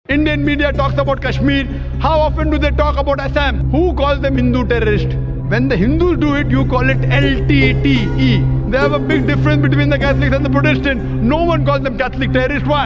Indian media talks about Kashmir. How often do they talk about Assam? Who calls them Hindu terrorist? When the Hindus do it, you call it LTTE. They have a big difference between the Catholics and the Protestants. No one calls them Catholic terrorists. Why?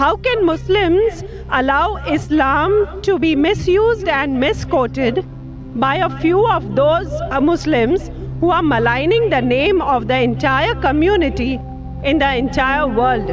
How can Muslims allow Islam to be misused and misquoted by a few of those Muslims who are maligning the name of the entire community in the entire world?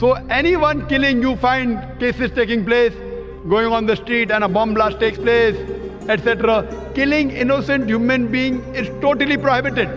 So anyone killing, you find cases taking place, going on the street and a bomb blast takes place, etc. Killing innocent human being is totally prohibited.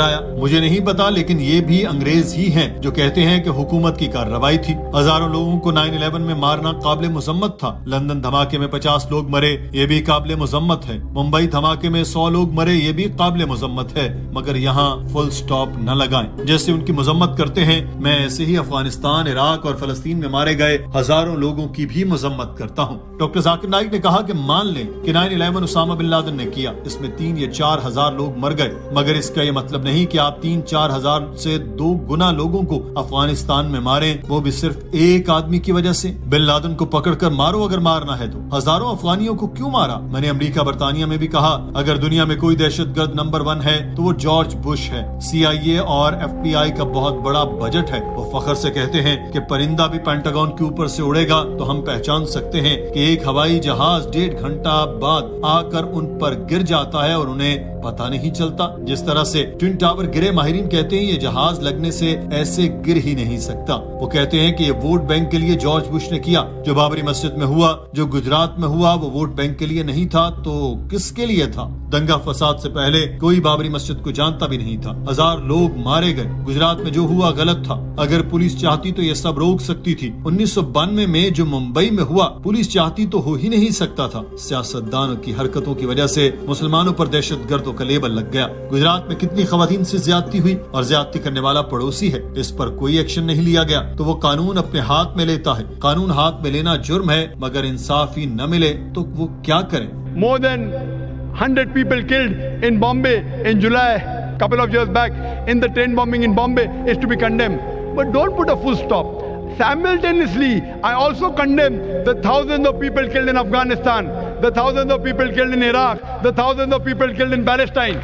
آیا. مجھے نہیں پتا لیکن یہ بھی انگریز ہی ہیں جو کہتے ہیں کہ حکومت کی کارروائی تھی. ہزاروں لوگوں کو 9/11 میں مارنا قابل مذمت تھا. لندن دھماکے میں 50 لوگ مرے، یہ بھی قابل مذمت ہے. ممبئی دھماکے میں 100 لوگ مرے، یہ بھی قابل مذمت ہے. مگر یہاں فل سٹاپ نہ لگائیں. جیسے ان کی مذمت کرتے ہیں میں ایسے ہی افغانستان، عراق اور فلسطین میں مارے گئے ہزاروں لوگوں کی بھی مذمت کرتا ہوں. ڈاکٹر ذاکر نائک نے کہا کہ مان لیں کہ 9/11 اسامہ بن لادن نے کیا، اس میں 3 یا 4 ہزار لوگ مر گئے، مگر اس کا یہ مطلب نہیں کہ آپ 3-4 ہزار سے 2 گنا لوگوں کو افغانستان میں ماریں، وہ بھی صرف ایک آدمی کی وجہ سے. بن لادن کو پکڑ کر مارو اگر مارنا ہے تو. ہزاروں افغانیوں کو کیوں مارا؟ میں نے امریکہ برطانیہ میں بھی کہا اگر دنیا میں کوئی دہشت گرد نمبر 1 ہے تو وہ جارج بش ہے. CIA اور FBI کا بہت بڑا بجٹ ہے. وہ فخر سے کہتے ہیں کہ پرندہ بھی پینٹاگون کے اوپر سے اڑے گا تو ہم پہچان سکتے ہیں کہ ایک ہوائی جہاز 1.5 گھنٹہ بعد آ کر ان پر گر جاتا ہے اور انہیں پتہ نہیں چلتا. جس طرح سے ٹوین ٹاور گرے، ماہرین کہتے ہیں یہ جہاز لگنے سے ایسے گر ہی نہیں سکتا. وہ کہتے ہیں کہ یہ ووٹ بینک کے لیے جارج بش نے کیا. جو بابری مسجد میں ہوا، جو گجرات میں ہوا، وہ ووٹ بینک کے لیے نہیں تھا تو کس کے لیے تھا؟ دنگا فساد سے پہلے کوئی بابری مسجد کو جانتا بھی نہیں تھا. 1000 لوگ مارے گئے. گجرات میں جو ہوا غلط تھا. اگر پولیس چاہتی تو یہ سب روک سکتی تھی. 1992 میں جو ممبئی میں ہوا پولیس چاہتی تو ہو ہی نہیں سکتا تھا. سیاستدانوں کی حرکتوں کی وجہ سے مسلمانوں پر دہشت گردوں کا لیبل لگ گیا. گجرات میں کتنی خواتین سے زیادتی ہوئی اور زیادتی کرنے والا پڑوسی ہے، اس پر کوئی ایکشن نہیں لیا گیا تو وہ قانون اپنے ہاتھ میں لیتا ہے. قانون ہاتھ میں لینا جرم ہے، مگر انصاف ہی نہ ملے تو وہ کیا کریں؟ More than 100 people killed in Bombay in July, couple of years back, in the train bombing in Bombay is to be condemned. But don't put a full stop. Simultaneously, I also condemn the thousands of people killed in Afghanistan, the thousands of people killed in Iraq, the thousands of people killed in Palestine.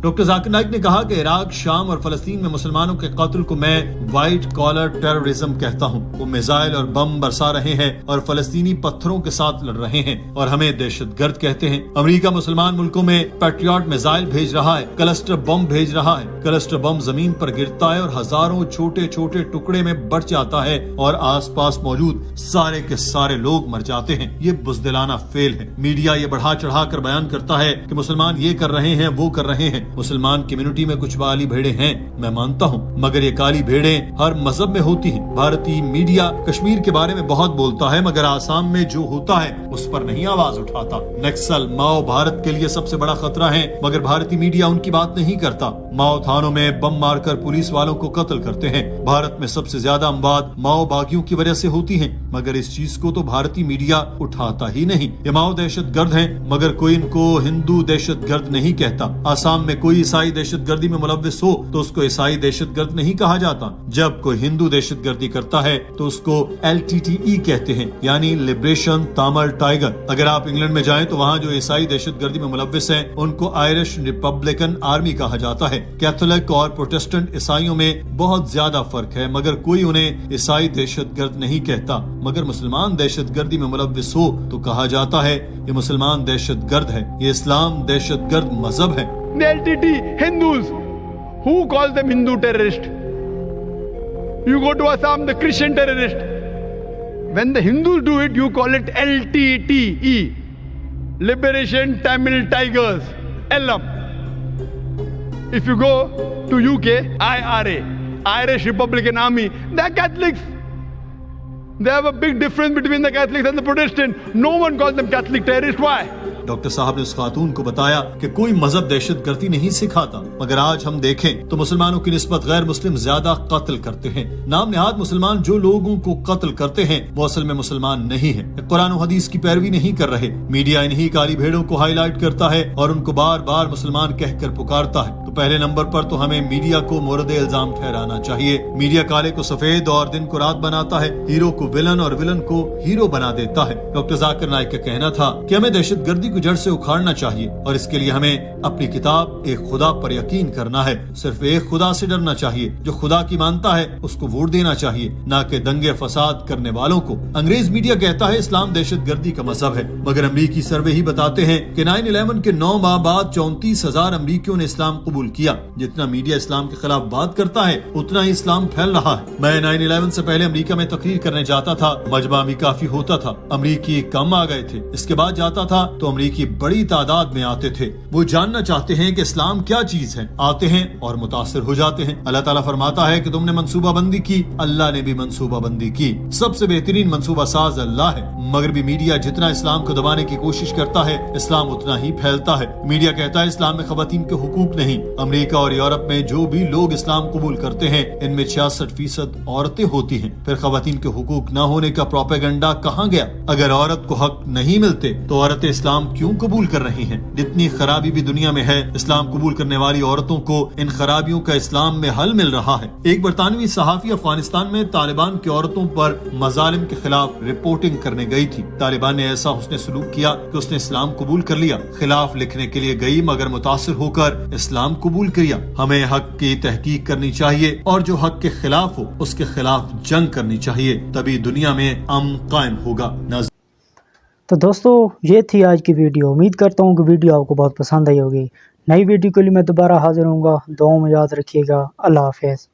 Doctor Zakir Naik نے کہا کہ عراق، شام اور فلسطین میں مسلمانوں کے قتل کو میں وائٹ کالر ٹیررزم کہتا ہوں. وہ میزائل اور بم برسا رہے ہیں اور فلسطینی پتھروں کے ساتھ لڑ رہے ہیں اور ہمیں دہشت گرد کہتے ہیں. امریکہ مسلمان ملکوں میں پیٹریاٹ میزائل بھیج رہا ہے، کلسٹر بم بھیج رہا ہے. کلسٹر بم زمین پر گرتا ہے اور ہزاروں چھوٹے چھوٹے ٹکڑے میں بٹ جاتا ہے اور آس پاس موجود سارے کے سارے لوگ مر جاتے ہیں. یہ بزدلانہ فعل ہے. میڈیا یہ بڑھا چڑھا کر بیان کرتا ہے کہ مسلمان یہ کر رہے ہیں، وہ کر رہے ہیں. مسلمان کمیونٹی میں کچھ کالی بھیڑیں ہیں، میں مانتا ہوں، مگر یہ کالی بھیڑیں ہر مذہب میں ہوتی ہیں. بھارتی میڈیا کشمیر کے بارے میں بہت بولتا ہے مگر آسام میں جو ہوتا ہے اس پر نہیں آواز اٹھاتا. نکسل، ماؤ بھارت کے لیے سب سے بڑا خطرہ ہے مگر بھارتی میڈیا ان کی بات نہیں کرتا. ماؤ تھانوں میں بم مار کر پولیس والوں کو قتل کرتے ہیں. بھارت میں سب سے زیادہ اموات ماؤ باغیوں کی وجہ سے ہوتی ہیں مگر اس چیز کو تو بھارتی میڈیا اٹھاتا ہی نہیں. یہ ماؤ دہشت گرد ہیں مگر کوئی ان کو ہندو دہشت گرد نہیں کہتا. آسام میں کوئی عیسائی دہشت گردی میں ملوث ہو تو اس کو عیسائی دہشت گرد نہیں کہا جاتا. جب کوئی ہندو دہشت گردی کرتا ہے تو اس کو LTTE کہتے ہیں، یعنی لبریشن تامل ٹائیگر. اگر آپ انگلینڈ میں جائیں تو وہاں جو عیسائی دہشت گردی میں ملوث ہیں ان کو آئرش ریپبلکن آرمی کہا جاتا ہے. کیتھولک اور پروٹسٹنٹ عیسائیوں میں بہت زیادہ فرق ہے مگر کوئی انہیں عیسائی دہشت گرد نہیں کہتا. مگر مسلمان دہشت گردی میں ملوث ہو تو کہا جاتا ہے یہ مسلمان دہشت گرد ہے، یہ اسلام دہشت گرد مذہب ہے. The LTT Hindus, who calls them Hindu terrorist? You go to Assam, the Christian terrorist. When the Hindus do it, you call it LTTE, Liberation Tamil Tigers, LM. If you go to UK, IRA, Irish Republican Army, they're Catholics. They have a big difference between the Catholics and the Protestants. No one calls them Catholic terrorists. Why? Doctor صاحب نے اس خاتون کو بتایا کہ کوئی مذہب دہشت گردی نہیں سکھاتا مگر آج ہم دیکھیں تو مسلمانوں کی نسبت غیر مسلم زیادہ قتل کرتے ہیں. نام نہاد مسلمان جو لوگوں کو قتل کرتے ہیں وہ اصل میں مسلمان نہیں ہیں، قرآن و حدیث کی پیروی نہیں کر رہے. میڈیا انہی کالی بھیڑوں کو ہائی لائٹ کرتا ہے اور ان کو بار بار مسلمان کہہ کر پکارتا ہے. تو پہلے نمبر پر تو ہمیں میڈیا کو مورد الزام ٹھہرانا چاہیے. میڈیا کالے کو سفید اور دن کو رات بناتا ہے، ہیرو کو ولن اور ولن کو ہیرو بنا دیتا ہے. ڈاکٹر ذاکر نائک کا کہنا تھا کہ ہمیں دہشت گردی کو جڑ سے اکھاڑنا چاہیے اور اس کے لیے ہمیں اپنی کتاب ایک خدا پر یقین کرنا ہے. صرف ایک خدا سے ڈرنا چاہیے، جو خدا کی مانتا ہے اس کو ووٹ دینا چاہیے، نہ کہ دنگے فساد کرنے والوں کو. انگریز میڈیا کہتا ہے اسلام دہشت گردی کا مذہب ہے مگر امریکی سروے ہی بتاتے ہیں کہ 9/11 کے 9 ماہ بعد 34,000 امریکیوں نے اسلام قبول قبول کیا. جتنا میڈیا اسلام کے خلاف بات کرتا ہے اتنا ہی اسلام پھیل رہا ہے. میں 9/11 سے پہلے امریکہ میں تقریر کرنے جاتا تھا, مجمع بھی کافی ہوتا تھا. امریکی کم آ گئے تھے. اس کے بعد جاتا تھا تو امریکی بڑی تعداد میں آتے تھے. وہ جاننا چاہتے ہیں کہ اسلام کیا چیز ہے, آتے ہیں اور متاثر ہو جاتے ہیں. اللہ تعالیٰ فرماتا ہے کہ تم نے منصوبہ بندی کی, اللہ نے بھی منصوبہ بندی کی. سب سے بہترین منصوبہ ساز اللہ ہے. مغربی میڈیا جتنا اسلام کو دبانے کی کوشش کرتا ہے اسلام اتنا ہی پھیلتا ہے. میڈیا کہتا ہے اسلام میں خواتین کے حقوق نہیں. امریکہ اور یورپ میں جو بھی لوگ اسلام قبول کرتے ہیں ان میں 66% عورتیں ہوتی ہیں. پھر خواتین کے حقوق نہ ہونے کا پروپیگنڈا کہاں گیا؟ اگر عورت کو حق نہیں ملتے تو عورتیں اسلام کیوں قبول کر رہی ہیں؟ جتنی خرابی بھی دنیا میں ہے, اسلام قبول کرنے والی عورتوں کو ان خرابیوں کا اسلام میں حل مل رہا ہے. ایک برطانوی صحافی افغانستان میں طالبان کی عورتوں پر مظالم کے خلاف رپورٹنگ کرنے گئی تھی. طالبان نے ایسا حسن سلوک کیا کہ اس نے اسلام قبول کر لیا. خلاف لکھنے کے لیے گئی مگر متاثر ہو کر اسلام قبول کیا. ہمیں حق کی تحقیق کرنی چاہیے اور جو حق کے خلاف ہو اس کے خلاف جنگ کرنی چاہیے, تبھی دنیا میں امن قائم ہوگا. تو دوستو یہ تھی آج کی ویڈیو. امید کرتا ہوں کہ ویڈیو آپ کو بہت پسند آئی ہوگی. نئی ویڈیو کے لیے میں دوبارہ حاضر ہوں گا. دعاؤں میں یاد رکھیے گا. اللہ حافظ.